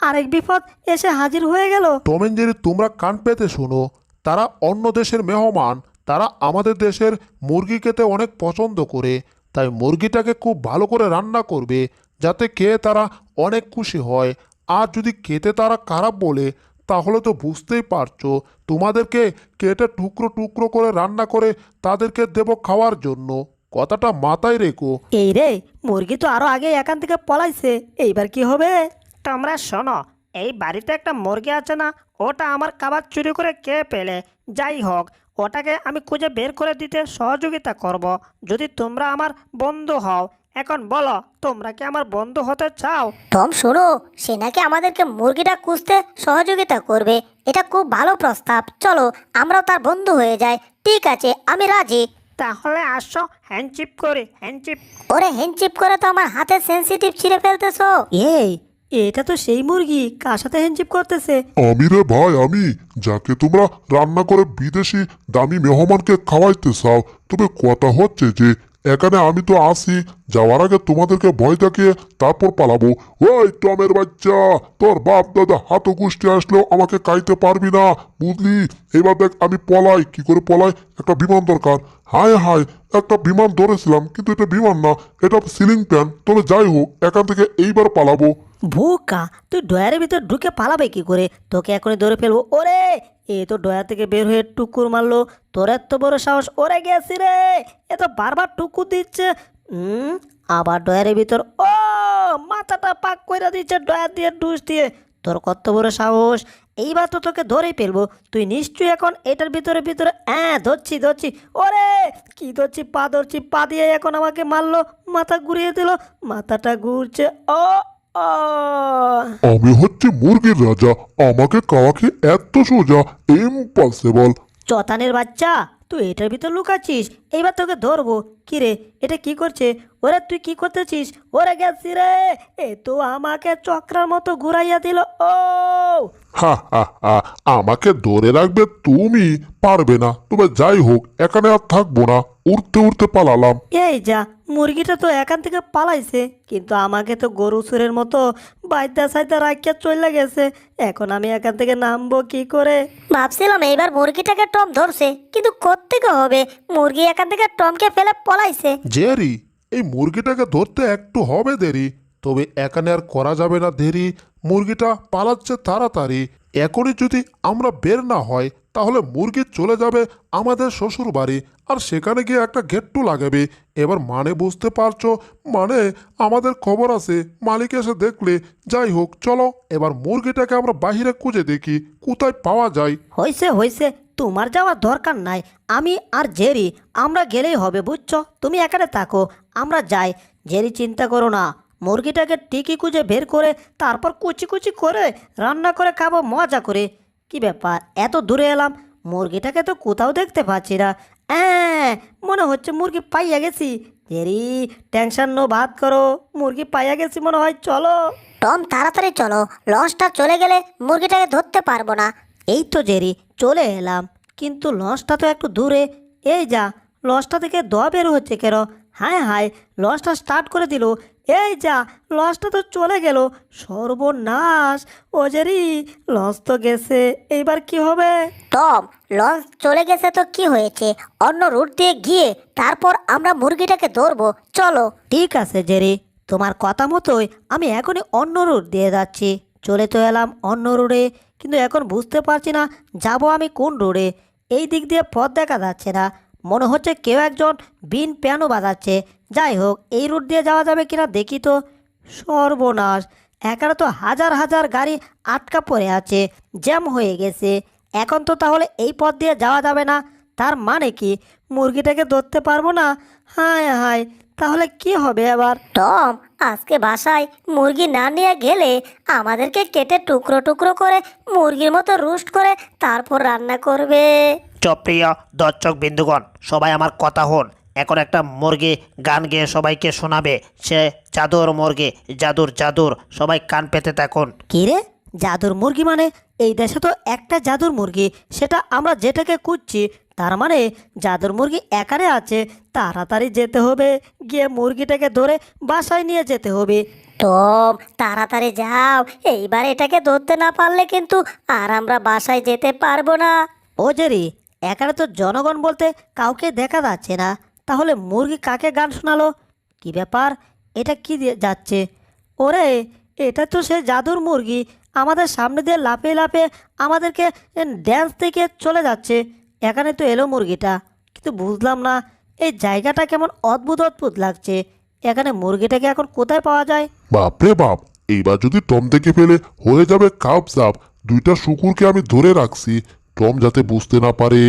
আরেক বিপদ এসে হাজির হয়ে গেল। টম এন্ড জেরি, তোমরা কান পেতে শোনো। তারা অন্য দেশের মেহমান, তারা আমাদের দেশের মুরগি খেতে অনেক পছন্দ করে। তাই মুরগিটাকে খুব ভালো করে রান্না করবে, যাতে খেয়ে তারা অনেক খুশি হয়। আর যদি খেতে তারা খারাপ বলে, তাহলে তো বুঝতেই পারছো, তোমাদেরকে কেটে টুকরো টুকরো করে রান্না করে তাদেরকে দেব খাওয়ার জন্য। কথাটা মাথায় রেখো। এই রে, মুরগি তো আরো আগে এখান থেকে পলাইছে, এইবার কি হবে? তোমরা শোনো, এই বাড়িতে একটা মুরগি আছে না, ওটা আমার খাবার চুরি করে কে পেলে। যাই হোক, ওটাকে আমি খুঁজে বের করে দিতে সহযোগিতা করব, যদি তোমরা আমার বন্ধু হও। এখন বলো, তোমরা কি আমার বন্ধু হতে চাও? টম শোনো, সে নাকি আমাদেরকে মুরগিটা খুঁজতে সহযোগিতা করবে। এটা খুব ভালো প্রস্তাব, চলো আমরাও তার বন্ধু হয়ে যাই। ঠিক আছে, আমি রাজি। তাহলে আসো, হ্যান্ডচিপ করি, হ্যান্ডচিপ। ওরে হ্যান্ডচিপ করে তো আমার হাতে সেনসিটিভ ছিঁড়ে ফেলতেছো। এই, এটা তো সেই মুরগি, কার সাথে হ্যান্ডশিপ করতেছে? আমি রে ভাই, আমি যাকে তোমরা রান্না করে বিদেশি দামি মেহমানকে খাওয়াইতে চাও। তবে কথা হচ্ছে যে এখানে আমি তো আসি, যাওয়ার আগে তোমাদেরকে ভয় দেখিয়ে তারপর পালাবো। ওই টমের বাচ্চা, তোর বাপ দাদা হাত গোষ্ঠী আসলেও আমাকে খাইতে পারবি না, বুঝলি? এবার দেখ আমি পলাই, কি করে পলাই, একটা বিমান দরকার। হায় হায়, একটা বিমান ধরেছিলাম, কিন্তু এটা বিমান না, এটা সিলিং ফ্যান। তবে যাই হোক, এখান থেকে এইবার পালাবো। ভুকা, তুই ডয়ারের ভিতর ঢুকে পালাবে কি করে? তোকে এখনই ধরে ফেলবো। ওরে, এ তো ডয়া থেকে বের হয়ে টুকুর মারলো। তোর এত বড় সাহস! ওরে গেছি রে, এ তো বারবার টুকুর দিচ্ছে। আবার ডয়ারের ভিতর, ও মাথাটা পাক কইরা দিচ্ছে ডয়ার দিয়ে, ডুস দিয়ে। তোর কত বড় সাহস! এইবার তো তোকে ধরেই ফেলবো। তুই নিশ্চয়ই এখন এটার ভিতরে ভিতরে, হ্যাঁ ধরছি ধরছি। ওরে, কি ধরছি? পা ধরছি, পা দিয়ে এখন আমাকে মারলো, মাথা ঘুরিয়ে দিল, মাথাটা ঘুরছে। ও ও আমি হচ্ছে মুরগির রাজা, আমাকে খাওয়া কি এত সোজা? ইম্পসিবল। চতানের বাচ্চা, তুই এটার ভিতর লুকাচ্ছিস, এইবার তোকে ধরবো। কি রে, এটা কি করছে? ওরে, তুই কি করতেছিস? ওরে গেছি রে, এ তো আমাকে চক্রার মতো ঘুরাইয়া দিল। ও হা হা হা, আমাকে ধরে রাখবে তুমি? পারবে না। তবে যাই হোক, এখানে আর থাকবো না, উড়তে উড়তে পালালাম। এই যা, মুরগিটা তো এখান থেকে পালাইছে, কিন্তু আমাকে তো গরু সুরের মতো বাইদা সাইদা রাখিয়া চলে গেছে। এখন আমি এখান থেকে নামবো কি করে? ভাবছিলাম এইবার মুরগিটাকে টম ধরছে, কিন্তু কোত্থেকে হবে? মুরগি এখান থেকে টমকে ফেলে পলাইছে। জেরি, এই মুরগিটাকে ধরতে একটু হবে দেরি, তবে এখানে আর করা যাবে না দেরি। মুরগিটা পালাচ্ছে তাড়াতাড়ি। এখনই যদি আমরা বের না হয়, তাহলে মুরগি চলে যাবে আমাদের শ্বশুর বাড়ি, আর সেখানে গিয়ে একটা গেট্টু লাগাবে। এবার মানে বুঝতে পারছো? মানে আমাদের খবর আছে, মালিক এসে দেখলে। যাই হোক, চলো এবার মুরগিটাকে আমরা বাহিরে খুঁজে দেখি কোথায় পাওয়া যায়। হয়েছে হয়েছে, তোমার যাওয়ার দরকার নাই। আমি আর জেরি আমরা গেলেই হবে, বুঝছো? তুমি এখানে থাকো, আমরা যাই। জেরি, চিন্তা করো না, মুরগিটাকে টিকি খুঁজে বের করে তারপর কুচি কুচি করে রান্না করে খাবো মজা করে। কি ব্যাপার, এত দূরে এলাম, মুরগিটাকে তো কোথাও দেখতে পাচ্ছি না। মনে হচ্ছে মুরগি পাইয়া গেছি। জেরি, টেনশন নো, বাদ করো, মুরগি পাইয়া গেছি মনে হয়, চলো। টম তাড়াতাড়ি চলো, লঞ্চটা চলে গেলে মুরগিটাকে ধরতে পারবো না। এই তো জেরি, চলে এলাম, কিন্তু লঞ্চটা তো একটু দূরে। এই যা, লঞ্চটা থেকে দোয়া বের হচ্ছে কেন? হায় হায়, লঞ্চটা স্টার্ট করে দিল। এই যা, লঞ্চটা তো চলে গেল। সর্বনাশ! ও জেরি, লঞ্চ তো গেছে, এইবার কি হবে? টম, লঞ্চ চলে গেছে তো কি হয়েছে? অন্য রুট দিয়ে গিয়ে তারপর আমরা মুরগিটাকে ধরবো, চলো। ঠিক আছে জেরি, তোমার কথা মতোই আমি এখনই অন্য রুট দিয়ে যাচ্ছি। চলে তো এলাম অন্য রোডে, কিন্তু এখন বুঝতে পারছি না যাব আমি কোন রোডে। এই দিক দিয়ে পথ দেখা যাচ্ছে না, মনে হচ্ছে কেউ একজন বিন পিয়ানো বাজাচ্ছে। যাই হোক, এই রুট দিয়ে যাওয়া যাবে কিনা দেখি তো। সর্বনাশ! এখানে তো হাজার হাজার গাড়ি আটকা পড়ে আছে, জ্যাম হয়ে গেছে। এখন তো তাহলে এই পথ দিয়ে যাওয়া যাবে না। তার মানে কি, মুরগিটাকে ধরতে পারবো না? হায় হায়, তাহলে কি হবে এবার? টম, আজকে বাসায় মুরগি না নিয়ে গেলে আমাদেরকে কেটে টুকরো টুকরো করে মুরগির মতো রোস্ট করে তারপর রান্না করবে। প্রিয় দর্শক বিন্দুগণ, সবাই আমার কথা হন। এখন একটা মুরগি গান গেয়ে সবাইকে শোনাবে। সে জাদুর মুরগি, জাদুর জাদুর, সবাই কান পেতে থাকুন। কি রে, জাদুর মুরগি মানে? এই দেশে তো একটা জাদুর মুরগি, সেটা আমরা যেটাকে খুঁজছি। তার মানে জাদুর মুরগি একারে আছে। তাড়াতাড়ি যেতে হবে, গিয়ে মুরগিটাকে ধরে বাসায় নিয়ে যেতে হবে। টম, তাড়াতাড়ি যাও, এইবার এটাকে ধরতে না পারলে কিন্তু আর আমরা বাসায় যেতে পারবো না। ও জেরি, এখানে তো জনগণ বলতে কাউকে দেখা যাচ্ছে না, তাহলে মুরগি কাকে গান শোনালো? কি ব্যাপার, এটা কি দিয়ে যাচ্ছে? ওরে, এটা তো সে জাদুর মুরগি, আমাদের সামনে দিয়ে লাফিয়ে লাফিয়ে আমাদেরকে ড্যান্স থেকে চলে যাচ্ছে। এখানে তো এলো মুরগিটা, কিন্তু বুঝলাম না এই জায়গাটা কেমন অদ্ভুত অদ্ভুত লাগছে। এখানে মুরগিটাকে এখন কোথায় পাওয়া যায়? বাপরে বাপ, এইবার যদি টম দেখে ফেলে হয়ে যাবে কাপ সাপ। দুইটা শুকুরকে আমি ধরে রাখছি, টম যাতে বুঝতে না পারে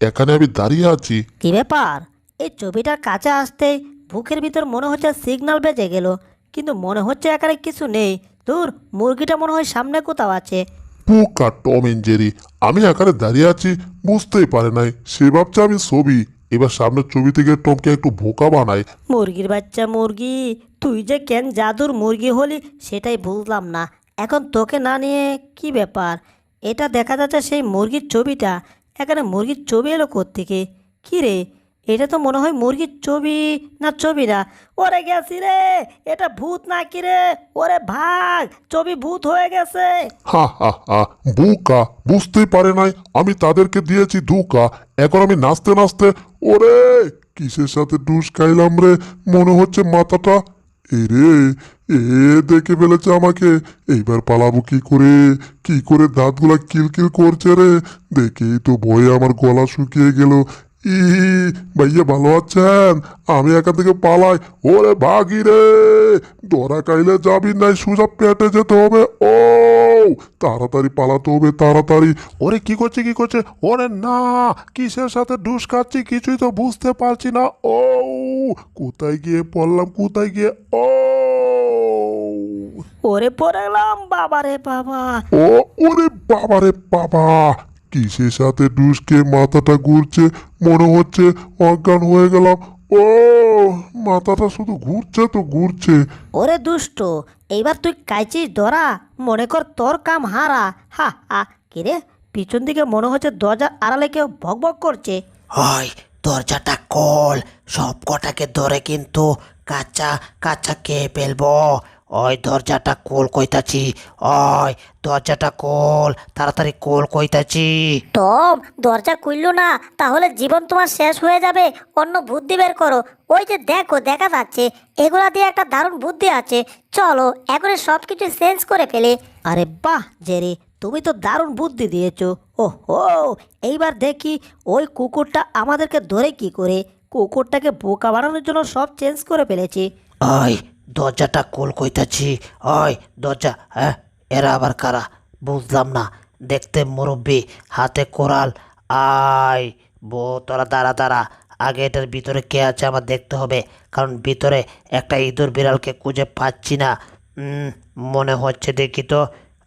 এখানে আমি দাঁড়িয়ে আছি। কি ব্যাপার, এই ছবিটার কাছে আসতেই বুকের ভিতর মনে হচ্ছে সিগন্যাল বেজে গেল, কিন্তু মনে হচ্ছে এখানে কিছু নেই। দূর, মুরগিটা মনে হয় সামনে কোথাও আছে। পোকা টম এন্ড জেরি, আমি এখানে দাঁড়িয়ে আছি বুঝতেই পারে নাই, সে ভাবছে আমি ছবি। এবার সামনের ছবি থেকে টমকে একটু বোকা বানায়। মুরগির বাচ্চা মুরগি, তুই যে কেন জাদুর মুরগি হলি সেটাই বুঝলাম না। এখন তোকে না নিয়ে কি ব্যাপার? এটা দেখা যাচ্ছে সেই মুরগির ছবিটা, এখানে মুরগির ছবি এলো কোত্থেকে? কী রে, এটা তো মনে হয় মুরগির ছবি, না ছবি না। ওরে গেছি রে, এটা ভূত না কি রে? ওরে ভাগ, ছবি ভূত হয়ে গেছে। হা হা হা, বোকা, বুঝতেই পারে নাই আমি তাদেরকে দিয়েছি ধোঁকা। এখন আমি নাচতে নাচতে, ওরে কিসের সাথে ডুস খাইলাম রে, মনে হচ্ছে মাথাটা। এ রে, এ দেখে ফেলেছে আমাকে। এইবার পালাবো কি করে? কি করে দাঁতগুলা কিলকিল করছে রে, দেখেই তো ভয়ে আমার গলা শুকিয়ে গেল। ই ভাইয়া ভালো আছেন? আমি এখান থেকে পালাই। ওরে ভাগি রে, ধরা খাইলে যাবি নাই, সোজা পেটে যেতে হবে। ও তাড়াতাড়ি পালাতে হবে, তাড়াতাড়ি। ওরে কি করছে কি করছে? ওরে না, কিসের সাথে ডুস খাচ্ছি কিছুই তো বুঝতে পারছি না। ও কোথায় গিয়ে পড়লাম, কোথায় গিয়ে? ও ওরে পড়লাম, বাবা রে বাবা। ও ওরে বাবা রে বাবা, কিসের সাথে ডুসকে মাথাটা ঘুরছে, মনে হচ্ছে অজ্ঞান হয়ে গেলাম। ও মাথাটা শুধু ঘুরছে তো ঘুরছে। ওরে দুষ্ট, এইবার তুই কাইচিস ধরা, মনে কর তোর কাম হারা। হা হা, কিরে, পিছন দিকে মনে হচ্ছে দরজার আড়ালে কেউ ভক ভক করছে। হয় দরজাটা কল, সব কটাকে ধরে কিন্তু কাঁচা কাঁচা কে ফেলবো। ওই দরজাটা কোল কইতাছি, ওই দরজাটা কোল, তাড়াতাড়ি কোল কইতাছি। টম, দরজা খুললো না, তাহলে জীবন তোমার শেষ হয়ে যাবে। অন্য বুদ্ধি বের করো। ওই যে দেখো, দেখা যাচ্ছে এগুলা দিয়ে একটা দারুণ বুদ্ধি আছে। চলো এখন সব কিছু চেঞ্জ করে ফেলে। আরে বাহ জেরি, তুমি তো দারুণ বুদ্ধি দিয়েছো। ওহো, এইবার দেখি ওই কুকুরটা আমাদেরকে ধরে কি করে। কুকুরটাকে বোকা বানানোর জন্য সব চেঞ্জ করে ফেলেছি। ওই দরজাটা কোল কইতাছি, ওই দরজা। হ্যাঁ, এরা আবার কারা বুঝলাম না। দেখতে মুরব্বি, হাতে কোরাল। আয় তোরা দাঁড়া দাঁড়া, আগে এটার ভিতরে কে আছে আমার দেখতে হবে, কারণ ভিতরে একটা ইঁদুর বিড়ালকে খুঁজে পাচ্ছি না। মনে হচ্ছে দেখি তো,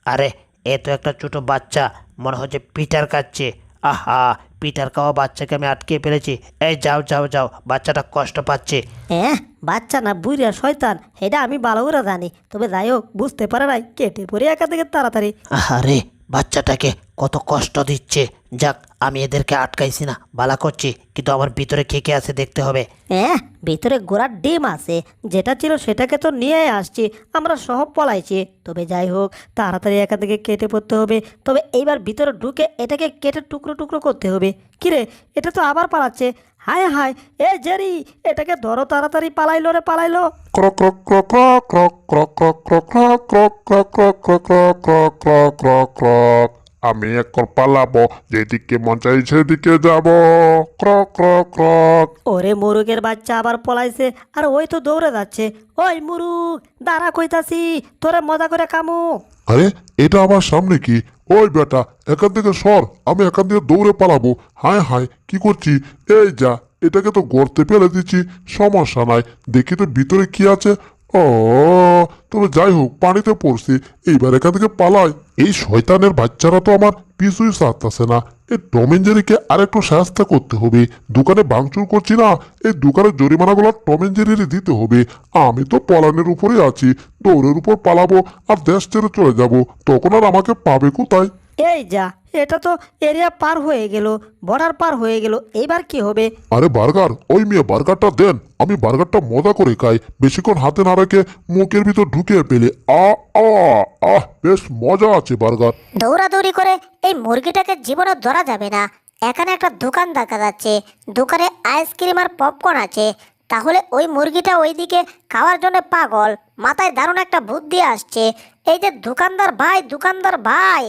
আরে এ তো একটা ছোট বাচ্চা, মনে হচ্ছে পিটার কাচ্ছে। আহা, পিটার খাওয়া বাচ্চাকে আমি আটকে ফেলেছি। এই যাও যাও যাও, বাচ্চাটা কষ্ট পাচ্ছে। হ্যাঁ, বাচ্চা না বুড়িয়া শয়তান, এটা আমি ভালো করে জানি। তবে যাই হোক, বুঝতে পারে নাই, কেটে পড়ে একা থেকে তাড়াতাড়ি। আরে বাচ্চাটাকে কত কষ্ট দিচ্ছে। যাক, আমি এদেরকে আটকাইছি না, বালা করছি, কিন্তু আমার ভিতরে কে কে আছে দেখতে হবে। হ্যাঁ, ভিতরে গোড়ার ডিম আছে, যেটা ছিল সেটাকে তো নিয়ে আসছি, আমরা সব পলাইছি। তবে যাই হোক, তাড়াতাড়ি এখান থেকে কেটে পড়তে হবে। তবে এইবার ভিতরে ঢুকে এটাকে কেটে টুকরো টুকরো করতে হবে। কিরে, এটা তো আবার পালাচ্ছে। হায় হায়, এ জেরি, এটাকে ধরো তাড়াতাড়ি, পালাইলো রে পালাইলো। ক্রক ক্রক ক্রক ক্রক ক্রক ক্রক ক্রক ক্রক ক্রক ক্রক ক্রক ক্রক ক্রক ক্রক ক্রক ক্রক ক্রক। আমি এখন পালাবো, যেদিকে মন চাই সেদিকে যাব। ক্রক ক্রক ক্রক। ওরে মুরুগের বাচ্চা আবার পলাইছে, আর ওই তো দৌড়ে যাচ্ছে। ওই মুরুগ, দাঁড়া কইতাছি, তোরে মজা করে কামু। আরে এটা আমার সামনে কি? ওই বেটা, এখান থেকে সর, আমি এখান থেকে দৌড়ে পালাবো। হায় হায়, কি করছি? এই যা, এটাকে তো গর্তে ফেলে দিচ্ছি, সমস্যা নাই। দেখি তো ভিতরে কি আছে। ও তবে যাই হোক, পানিতে পড়ছি, এইবার এখান থেকে পালাই। এই শয়তানের বাচ্চারা তো আমার পিছুই ছাড়তেছে না। এই টম এন্ড জেরিকে আর একটু সাহায্য করতে হবে। দোকানে ভাঙচুর করছি না, এই দোকানের জরিমানাগুলো টম এন্ড জেরির দিতে হবে। আমি তো পলানের উপরে আছি, দৌড়ের উপর পালাবো আর দেশ ছেড়ে চলে যাব, তখন আর আমাকে পাবে কোথায়? এই যা, এটা তো এরিয়া পার হয়ে গেল, বর্ডার পার হয়ে গেল, এইবার কি হবে? আরে বার্গার, ওই মেয়ে বার্গারটা দেন, আমি বার্গারটা মজা করে খাই, বেশিক্ষণ হাতে না রেখে মুখের ভিতর ঢুকিয়ে পেলে বেশ মজা আছে বার্গার। দৌড়াদৌড়ি করে এই মুরগিটাকে জীবনে ধরা যাবে না। এখানে একটা দোকান দেখা যাচ্ছে, দোকানে আইসক্রিম আর পপকর্ন আছে। তাহলে ওই মুরগিটা ওইদিকে খাওয়ার জন্য পাগল, মাথায় দারুণ একটা বুদ্ধি আসছে। এই যে দোকানদার ভাই,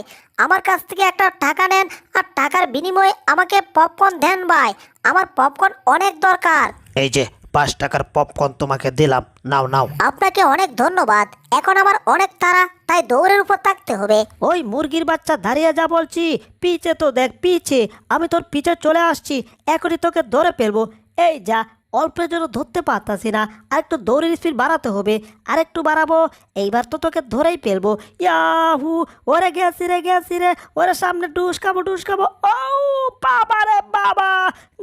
আমার কাছ থেকে একটা টাকা নেন আর টাকার বিনিময়ে আমাকে পপকর্ন দেন ভাই, আমার পপকর্ন অনেক দরকার। এই যে 5 টাকার পপকর্ন তোমাকে দিলাম, নাও নাও। আপনাকে অনেক ধন্যবাদ। এখন আমার অনেক তাড়া, তাই দৌড়ের উপর থাকতে হবে। ওই মুরগির বাচ্চা দাঁড়িয়ে যা বলছি, পিছে তো দেখ, পিছে, আমি তোর পিছে চলে আসছি, এখনই তোকে ধরে ফেলবো। এই যা, অল্পের জন্য ধরতে পারতাছি না, আর একটু দৌড়ের স্পিড বাড়াতে হবে, আর একটু বাড়াবো, এইবার তো তোকে ধরেই ফেলবো। ইয়াহু, ওরে গেছি রে, ওরে সামনে ডুস খাবো। ও বাবা রে বাবা,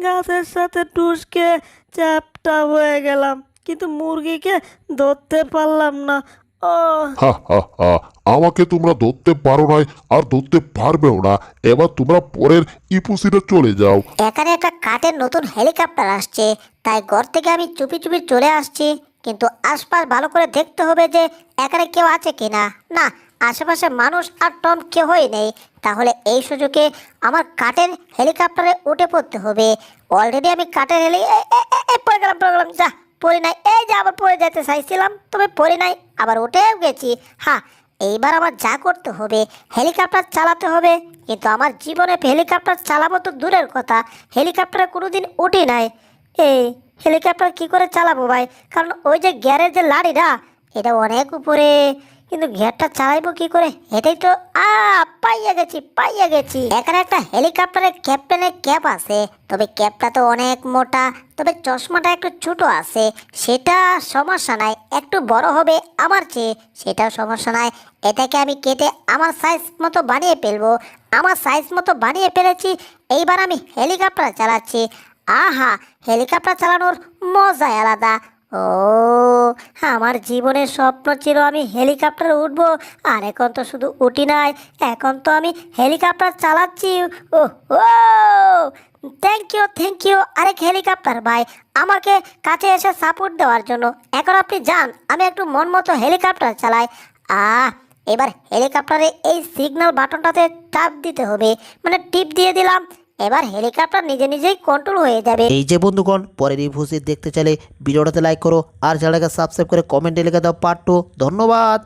গাছের সাথে ডুসকে চ্যাপটা হয়ে গেলাম, কিন্তু মুরগিকে ধরতে পারলাম না। ও হা হা হা, আমাকে তোমরা ধরতে পারো নাই আর ধরতে পারবেও না। এবার তোমরা পরের ইপুসিতে চলে যাও। এখানে একটা কাঠের নতুন হেলিকপ্টার আসছে, তাই ঘর থেকে আমি চুপি চুপি চলে আসছি। কিন্তু আশপাশ ভালো করে দেখতে হবে যে এখানে কেউ আছে কিনা। না, আশেপাশে মানুষ আর টম কেউই নেই। তাহলে এই সুযোগে আমার কাঠের হেলিকপ্টারে উঠে পড়তে হবে। অলরেডি আমি কাঠের পড়ে গেলাম, যা পড়ি নাই। এই যে আবার পড়ে যেতে চাইছিলাম, তবে পড়ি নাই, আবার উঠেও গেছি। হ্যাঁ, এইবার আমার যা করতে হবে, হেলিকপ্টার চালাতে হবে। কিন্তু আমার জীবনে হেলিকপ্টার চালাবো তো দূরের কথা, হেলিকপ্টারে কোনোদিন উঠি নাই। এই হেলিকপ্টার কি করে চালাবো ভাই? কারণ ওই যে গ্যারের যে লাড়িটা, এটা অনেক উপরে, কিন্তু গ্যারটা চালাইবো কি করে? এটাই তো পাইয়া গেছি। এখানে একটা হেলিকপ্টারের ক্যাপ্টেনের ক্যাপ আছে, তবে ক্যাপটা তো অনেক মোটা, তবে চশমাটা একটু ছোট আছে। সেটা সমস্যা নাই, একটু বড় হবে আমার চেয়ে, সেটাও সমস্যা নাই। এটাকে আমি কেটে আমার সাইজ মতো বানিয়ে ফেলবো। আমার সাইজ মতো বানিয়ে ফেলেছি। এইবার আমি হেলিকপ্টার চালাচ্ছি। আহা, হেলিকপ্টার চালানোর মজাই আলাদা। ও, আমার জীবনের স্বপ্ন ছিল আমি হেলিকপ্টারে উঠবো, আর এখন তো শুধু উঠি নাই, এখন তো আমি হেলিকপ্টার চালাচ্ছি। ও ও, থ্যাংক ইউ আরেক হেলিকপ্টার ভাই, আমাকে কাছে এসে সাপোর্ট দেওয়ার জন্য। এখন আপনি যান, আমি একটু মন মতো হেলিকপ্টার চালাই। এবার হেলিকপ্টারে এই সিগন্যাল বাটনটাতে চাপ দিতে হবে, মানে টিপ দিয়ে দিলাম। এবার হেলিকপ্টার নিজেই কন্ট্রোল হয়ে যাবে। এই যে বন্ধুগণ, পরের ইপুসিড দেখতে চাইলে ভিডিওটাতে লাইক করো, আর চ্যানেলটাকে সাবস্ক্রাইব করে কমেন্টে লিখে দাও পার্ট 2। ধন্যবাদ।